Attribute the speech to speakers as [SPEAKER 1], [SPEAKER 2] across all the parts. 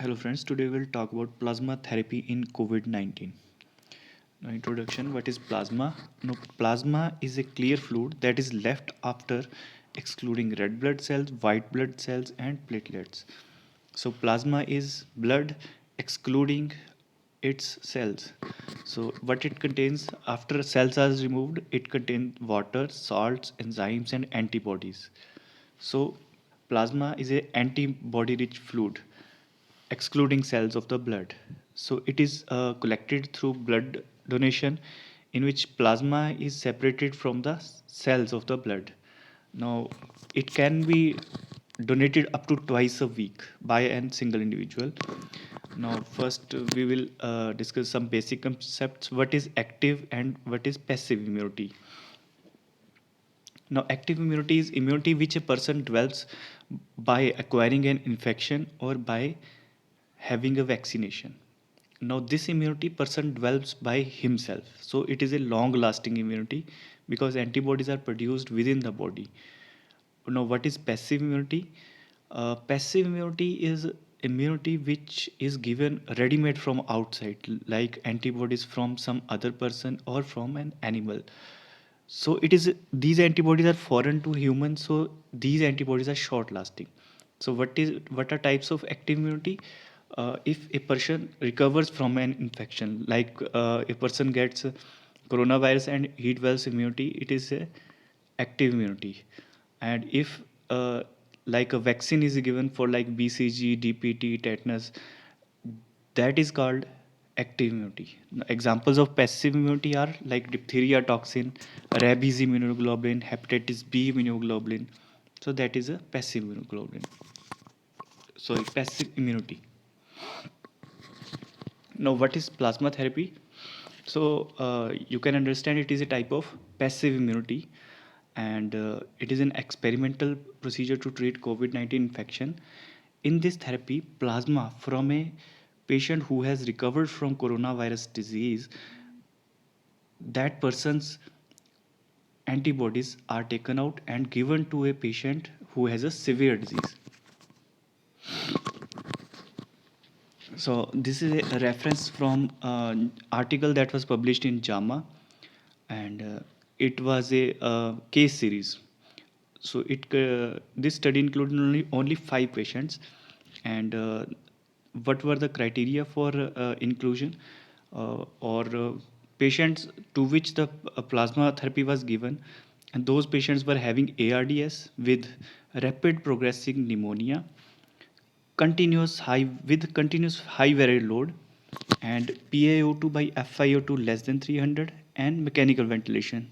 [SPEAKER 1] Hello friends, today we'll talk about plasma therapy in COVID-19. Now introduction, what is plasma? Now plasma is a clear fluid that is left after excluding red blood cells, white blood cells and platelets. So plasma is blood excluding its cells. So what it contains after cells are removed, it contains water, salts, enzymes and antibodies. So plasma is a antibody rich fluid excluding cells of the blood. So it is collected through blood donation in which plasma is separated from the cells of the blood. Now it can be donated up to twice a week by a single individual. Now first we will discuss some basic concepts. What is active and what is passive immunity? Now, active immunity is immunity which a person develops by acquiring an infection or by having a vaccination. Now, this immunity person develops by himself. So, it is a long lasting immunity because antibodies are produced within the body. Now, what is passive immunity? Passive immunity is immunity which is given ready made from outside, like antibodies from some other person or from an animal. So it is these antibodies are foreign to humans, so these antibodies are short lasting. So what are types of active immunity? If a person recovers from an infection, like a person gets coronavirus and he develops immunity, it is a active immunity. And if like a vaccine is given for like BCG, DPT, tetanus, that is called active immunity. Examples of passive immunity are like diphtheria toxin, rabies immunoglobulin, hepatitis B immunoglobulin. So that is a passive immunoglobulin. Sorry, passive immunity. Now, what is plasma therapy? So you can understand it is a type of passive immunity, and it is an experimental procedure to treat COVID-19 infection. In this therapy, plasma from a patient who has recovered from coronavirus disease, that person's antibodies are taken out and given to a patient who has a severe disease. So this is a reference from an article that was published in JAMA, and it was a case series. So this study included only 5 patients, and what were the criteria for inclusion or patients to which the plasma therapy was given, and those patients were having ARDS with rapid progressing pneumonia, continuous high viral load, and PaO2 by FiO2 less than 300, and mechanical ventilation,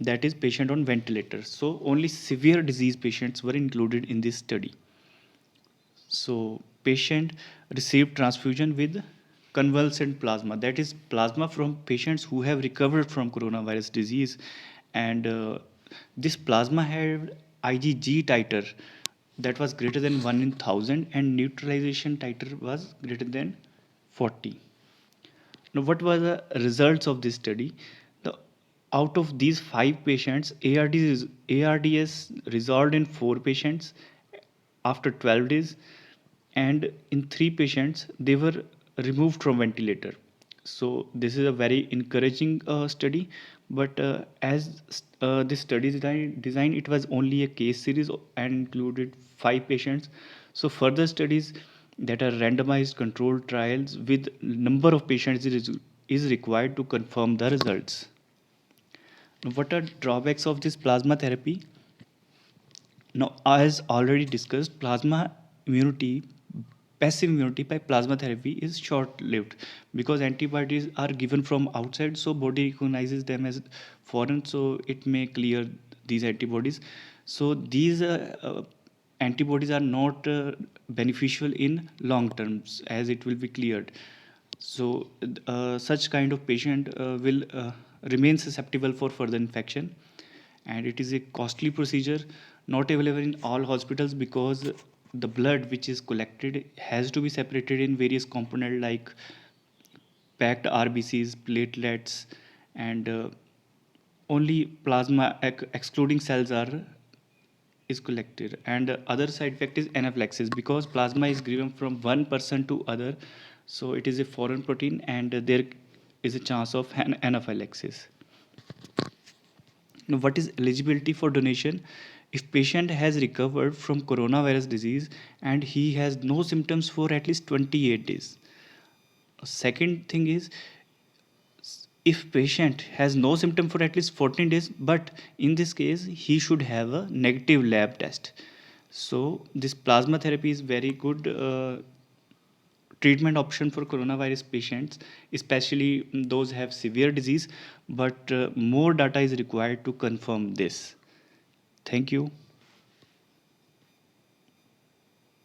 [SPEAKER 1] that is patient on ventilator. So only severe disease patients were included in this study. So patient received transfusion with convalescent plasma, that is plasma from patients who have recovered from coronavirus disease, and this plasma had IgG titer that was greater than 1 in 1000, and neutralization titer was greater than 40. Now, what were the results of this study? The out of these 5 patients, ARDS resolved in 4 patients after 12 days, and in 3 patients they were removed from ventilator. So this is a very encouraging study, but as this study design, it was only a case series and included 5 patients. So further studies that are randomized controlled trials with number of patients is required to confirm the results. Now, what are drawbacks of this plasma therapy? Now, as already discussed, plasma immunity, passive immunity by plasma therapy is short-lived because antibodies are given from outside, so body recognizes them as foreign, so it may clear these antibodies. So these antibodies are not beneficial in long terms as it will be cleared. So such kind of patient will remain susceptible for further infection, and it is a costly procedure not available in all hospitals because the blood which is collected has to be separated in various components like packed RBCs, platelets, and only plasma excluding cells are is collected, and other side effect is anaphylaxis because plasma is given from one person to other, so it is a foreign protein and there is a chance of anaphylaxis. Now, what is eligibility for donation? If patient has recovered from coronavirus disease and he has no symptoms for at least 28 days. Second thing is, if patient has no symptom for at least 14 days, but in this case he should have a negative lab test. So this plasma therapy is very good treatment option for coronavirus patients, especially those have severe disease, but more data is required to confirm this. Thank you.